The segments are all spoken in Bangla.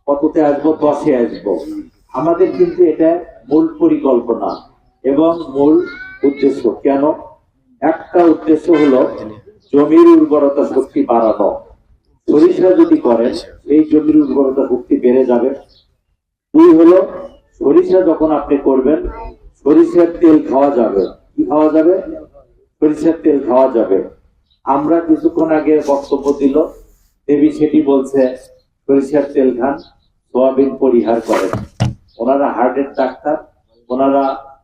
কততে আসবো, 10-এ আসবো। আমাদের কিন্তু এটা মূল পরিকল্পনা এবং মূল উদ্দেশ্য। কেন? একটা উদ্দেশ্য হলো জমির উর্বরতা শক্তি বাড়ানো। সরিষা যদি করেন এই জমির উর্বরতা শক্তি বেড়ে যাবে। দুই হলো সরিষা যখন আপনি করবেন সরিষার তেল খাওয়া যাবে। কি খাওয়া যাবে? সরিষার তেল খাওয়া যাবে। আমরা কিছুক্ষণ আগে বক্তব্য দিল দেবী, সেটি বলছে সরিষার তেল খান, সোয়াবিন পরিহার করেন। ওনারা হার্টের ডাক্তার, ওনারা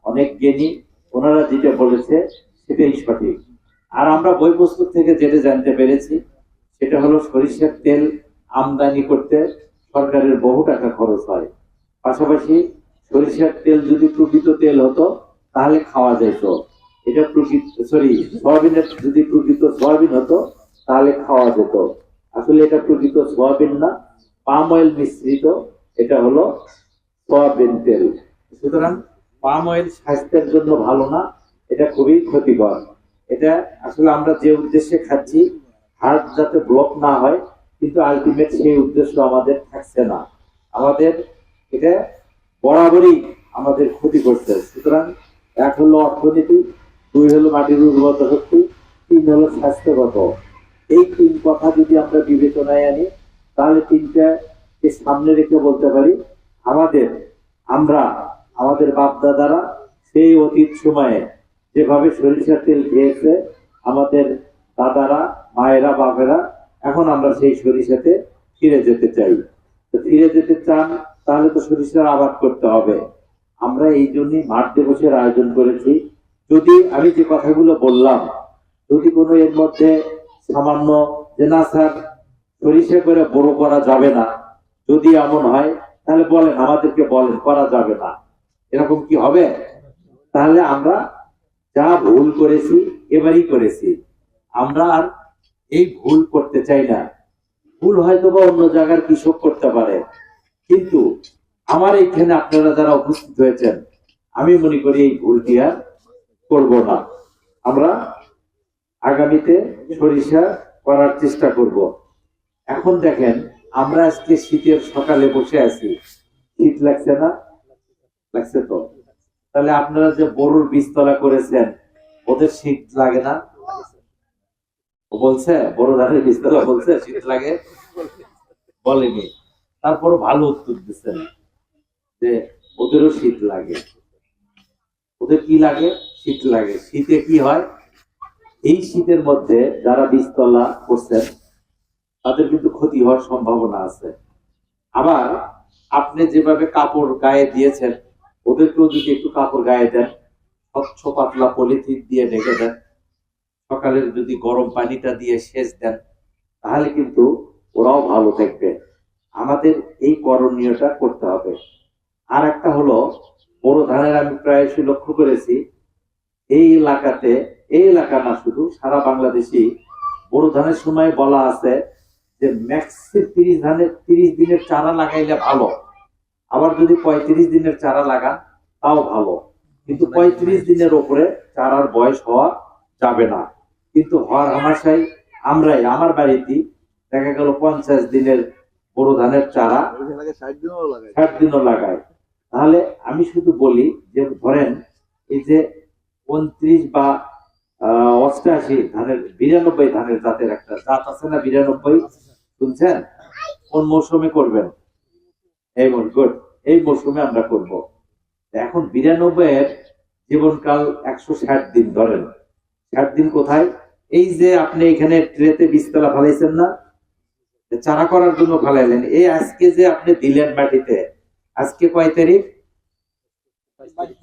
অনেক জ্ঞানী, ওনারা যেটা বলেছে সেটাই সঠিক। আর আমরা বই পুস্তক থেকে যেটা জানতে পেরেছি সেটা হলো সরিষার তেল আমদানি করতে সরকারের বহু টাকা খরচ হয়। পাশাপাশি সরিষার তেল যদি প্রকৃত তেল হতো তাহলে খাওয়া যেত। এটা প্রকৃত সোয়াবিনের যদি প্রকৃত সোয়াবিন হতো তাহলে খাওয়া যেত। আসলে এটা প্রকৃত সোয়াবিন না, পাম অয়েল মিশ্রিত, এটা হলো সোয়াবিন তেল। সুতরাং পাম অয়েল স্বাস্থ্যের জন্য ভালো না, এটা খুবই ক্ষতিকর। এটা আসলে আমরা যে উদ্দেশ্যে খাচ্ছি হার্ট যাতে ব্লক না হয়, কিন্তু আলটিমেট সেই উদ্দেশ্য আমাদের থাকছে না। আমাদের এটা বরাবরই আমাদের ক্ষতি করছে। সুতরাং এক হলো অর্থনীতি, দুই হলো মাটির উর্বরতা শক্তি, তিন হলো স্বাস্থ্যগত। এই তিন কথা যদি আমরা বিবেচনায় আনি তাহলে তিনটাকে সামনে রেখে বলতে পারি আমরা আমাদের বাপ দাদারা সেই অতীত সময়ে যেভাবে সরিষার তেল খেয়েছে আমাদের দাদারা, মায়েরা, বাপেরা, এখন আমরা সেই সরিষাতে ফিরে যেতে চাই। তো ফিরে যেতে চান তাহলে তো সরিষার আবাদ করতে হবে। আমরা এই জন্যই মাঠ দিবসের আয়োজন করেছি। যদি আমি যে কথাগুলো বললাম যদি কোনো এর মধ্যে সামান্য যে না স্যার সরিষা করে বড় করা যাবে না, যদি এমন হয় তাহলে বলেন, আমাদেরকে বলেন করা যাবে না, এরকম কি হবে? তাহলে আমরা যা ভুল করেছি এবারই করেছি, আমরা আর এই ভুল করতে চাই না। ভুল হয়তো বা অন্য জায়গার কৃষক করতে পারে, কিন্তু আমার এইখানে আপনারা যারা উপস্থিত হয়েছেন আমি মনে করি এই ভুলটি আর করব না। আমরা আগামীতে সরিষা করার চেষ্টা করব। এখন দেখেন আমরা আজকে শীতের সকালে বসে আছি, শীত লাগছে না? লাগছে তো। তাহলে আপনারা যে বড়ুর বীজতলা করেছেন ওদের শীত লাগে না? বলছে বড় ধানের বীজতলা বলছে শীত লাগে? বলেনি। তারপরও ভালো উত্তর দিচ্ছেন যে ওদেরও শীত লাগে। ওদের কি লাগে? শীত লাগে। শীতে কি হয়? এই শীতের মধ্যে যারা বীজতলা করছেন তাদের কিন্তু ক্ষতি হওয়ার সম্ভাবনা আছে। আবার আপনি যেভাবে কাপড় গায়ে দিয়েছেন ওদেরকেও যদি একটু কাপড় গায়ে দেন, স্বচ্ছ পাতলা পলিথিন দিয়ে ঢেকে দেন, সকালের যদি গরম পানিটা দিয়ে সেচ দেন তাহলে কিন্তু ওরাও ভালো থাকবে। আমাদের এই করণীয়টা করতে হবে। আর একটা হলো বড় ধানের আমি প্রায়শই লক্ষ্য করেছি এই এলাকাতে, এই এলাকা না শুধু সারা বাংলাদেশি, বড় ধানের সময় বলা আছে যে ম্যাক্সি 30 দিনের চারা লাগাইলে ভালো, আবার যদি 35 দিনের চারা লাগান তাও ভালো, কিন্তু 35 দিনের উপরে চারার বয়স হওয়া যাবে না। কিন্তু হওয়ার হামাশাই আমরাই, আমার বাড়িতে দেখা গেল 50 দিনের বড় ধানের চারা 60 দিনও লাগায়। তাহলে আমি শুধু বলি যে ধরেন এই যে 29 বা 88 ধানের 92 ধানের জাতের একটা জাত আছে না, 92 শুনছেন? কোন মৌসুমে করবেন? এই গুড, এই মৌসুমে আমরা করব। এখন 92 এর জীবনকাল 160 দিন। ধরেন 60 দিন কোথায়? এই যে আপনি এখানে ট্রেতে বীজতলা ফেলাইছেন না, চারা করার জন্য ফেলাইলেন, এই আজকে যে আপনি দিলেন মাটিতে, আজকে কয় তারিখ?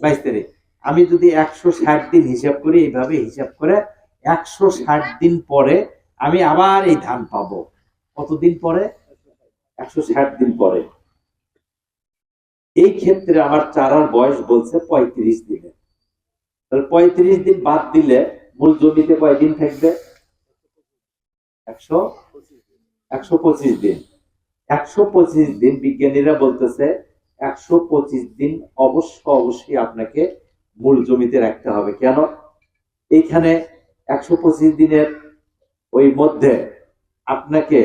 22 তারিখ। আমি যদি 160 দিন হিসাব করি, এইভাবে হিসাব করে 160 দিন পরে আমি আবার এই ধান পাবো। কতদিন পরে? 160 দিন পরে। এই ক্ষেত্রে আমার চারার বয়স বলছে 35 দিনে। তাহলে 35 দিন বাদ দিলে মূল জমিতে কয়দিন থাকবে? 125 দিন। 125 দিন বিজ্ঞানীরা বলতেছে 125 দিন অবশ্যই আপনাকে মূল জমিতে রাখতে হবে। কেন? এইখানে 125 দিনের ওই মধ্যে আপনাকে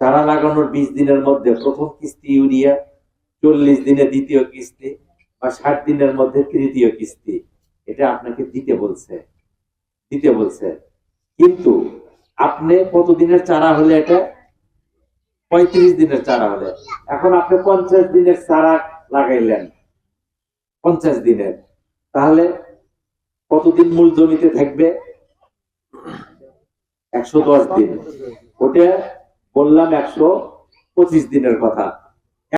চারা লাগানোর 20 দিনের মধ্যে প্রথম কিস্তি ইউরিয়া, 40 দিনে দ্বিতীয় কিস্তি, বা 60 দিনের মধ্যে তৃতীয় কিস্তি, এটা আপনাকে দিতে বলছে। কিন্তু আপনি কতদিনের চারা হলে এটা? 35 দিনের চারা হলে। এখন আপনি 50 দিনের চারা লাগাইলেন, 50 দিনের, তাহলে কতদিন মূল জমিতে থাকবে? 110 দিন। ওটা বললাম 125 দিনের কথা।